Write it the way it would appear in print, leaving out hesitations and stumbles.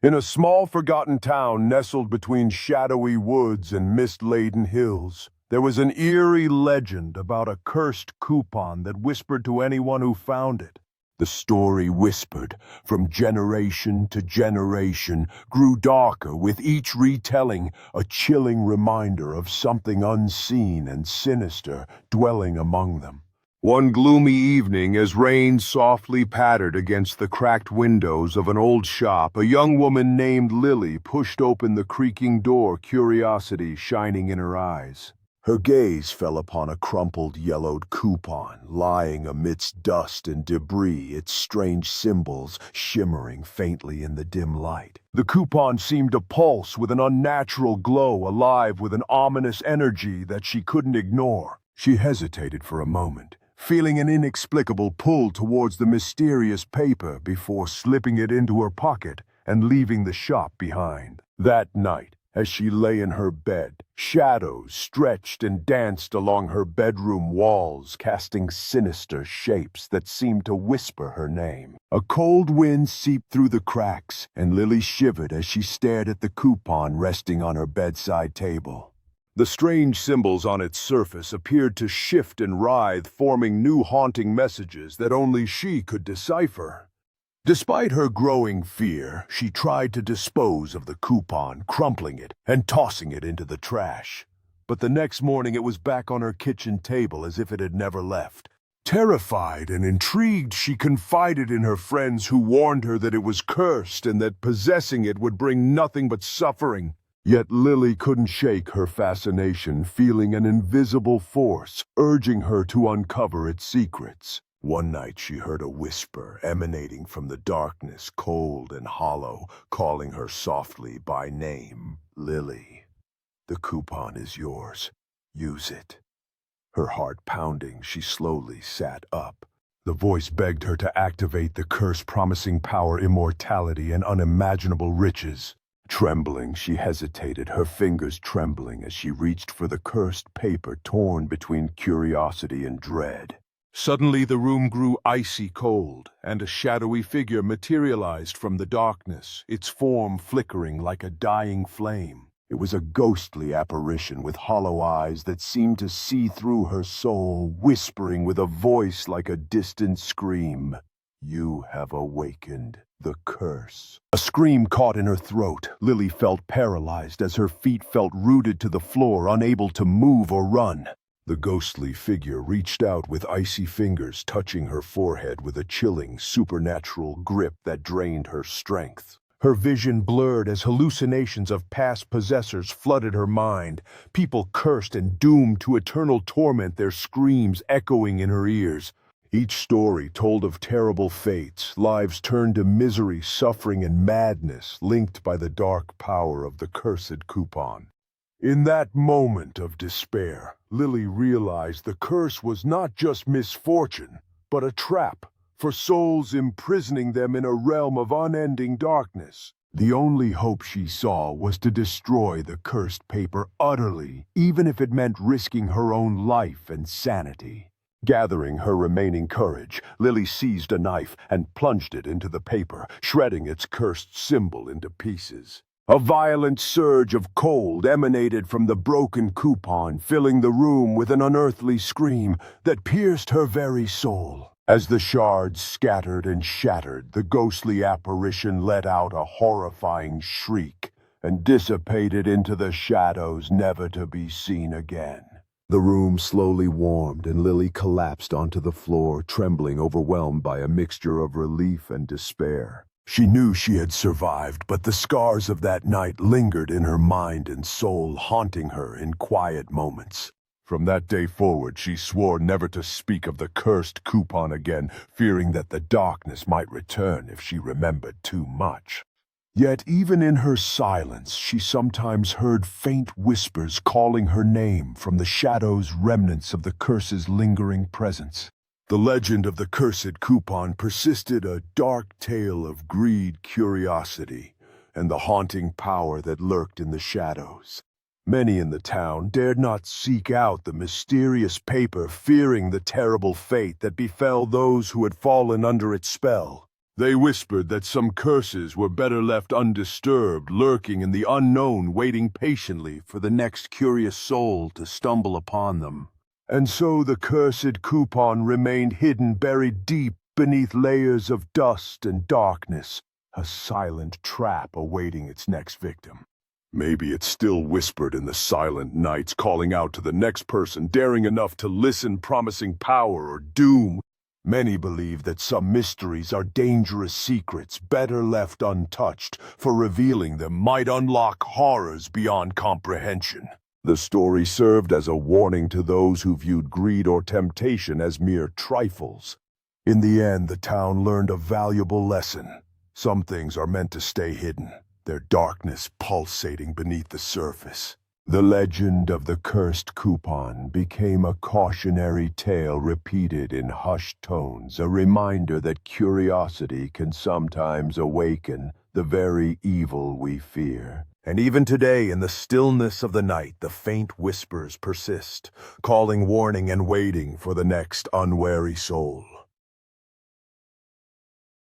In a small forgotten town nestled between shadowy woods and mist-laden hills, there was an eerie legend about a cursed coupon that whispered to anyone who found it. The story whispered, from generation to generation, grew darker with each retelling, a chilling reminder of something unseen and sinister dwelling among them. One gloomy evening, as rain softly pattered against the cracked windows of an old shop, a young woman named Lily pushed open the creaking door, curiosity shining in her eyes. Her gaze fell upon a crumpled, yellowed coupon lying amidst dust and debris, its strange symbols shimmering faintly in the dim light. The coupon seemed to pulse with an unnatural glow, alive with an ominous energy that she couldn't ignore. She hesitated for a moment, feeling an inexplicable pull towards the mysterious paper before slipping it into her pocket and leaving the shop behind. That night, as she lay in her bed, shadows stretched and danced along her bedroom walls, casting sinister shapes that seemed to whisper her name. A cold wind seeped through the cracks, and Lily shivered as she stared at the coupon resting on her bedside table. The strange symbols on its surface appeared to shift and writhe, forming new haunting messages that only she could decipher. Despite her growing fear, she tried to dispose of the coupon, crumpling it and tossing it into the trash. But the next morning it was back on her kitchen table as if it had never left. Terrified and intrigued, she confided in her friends, who warned her that it was cursed and that possessing it would bring nothing but suffering. Yet Lily couldn't shake her fascination, feeling an invisible force urging her to uncover its secrets. One night she heard a whisper emanating from the darkness, cold and hollow, calling her softly by name. "Lily, the coupon is yours. Use it." Her heart pounding, she slowly sat up. The voice begged her to activate the curse, promising power, immortality, and unimaginable riches. Trembling, she hesitated, her fingers trembling as she reached for the cursed paper, torn between curiosity and dread. Suddenly the room grew icy cold, and a shadowy figure materialized from the darkness, its form flickering like a dying flame. It was a ghostly apparition with hollow eyes that seemed to see through her soul, whispering with a voice like a distant scream. "You have awakened the curse." A scream caught in her throat. Lily felt paralyzed as her feet felt rooted to the floor, unable to move or run. The ghostly figure reached out with icy fingers, touching her forehead with a chilling, supernatural grip that drained her strength. Her vision blurred as hallucinations of past possessors flooded her mind, people cursed and doomed to eternal torment, their screams echoing in her ears. Each story told of terrible fates, lives turned to misery, suffering, and madness, linked by the dark power of the cursed coupon. In that moment of despair, Lily realized the curse was not just misfortune, but a trap for souls, imprisoning them in a realm of unending darkness. The only hope she saw was to destroy the cursed paper utterly, even if it meant risking her own life and sanity. Gathering her remaining courage, Lily seized a knife and plunged it into the paper, shredding its cursed symbol into pieces. A violent surge of cold emanated from the broken coupon, filling the room with an unearthly scream that pierced her very soul. As the shards scattered and shattered, the ghostly apparition let out a horrifying shriek and dissipated into the shadows, never to be seen again. The room slowly warmed, and Lily collapsed onto the floor, trembling, overwhelmed by a mixture of relief and despair. She knew she had survived, but the scars of that night lingered in her mind and soul, haunting her in quiet moments. From that day forward, she swore never to speak of the cursed coupon again, fearing that the darkness might return if she remembered too much. Yet even in her silence, she sometimes heard faint whispers calling her name from the shadows, remnants of the curse's lingering presence. The legend of the cursed coupon persisted, a dark tale of greed, curiosity, and the haunting power that lurked in the shadows. Many in the town dared not seek out the mysterious paper, fearing the terrible fate that befell those who had fallen under its spell. They whispered that some curses were better left undisturbed, lurking in the unknown, waiting patiently for the next curious soul to stumble upon them. And so the cursed coupon remained hidden, buried deep beneath layers of dust and darkness, a silent trap awaiting its next victim. Maybe it still whispered in the silent nights, calling out to the next person, daring enough to listen, promising power or doom. Many believe that some mysteries are dangerous secrets, better left untouched, for revealing them might unlock horrors beyond comprehension. The story served as a warning to those who viewed greed or temptation as mere trifles. In the end, the town learned a valuable lesson. Some things are meant to stay hidden, their darkness pulsating beneath the surface. The legend of the cursed coupon became a cautionary tale repeated in hushed tones, a reminder that curiosity can sometimes awaken the very evil we fear. And even today, in the stillness of the night, the faint whispers persist, calling warning and waiting for the next unwary soul.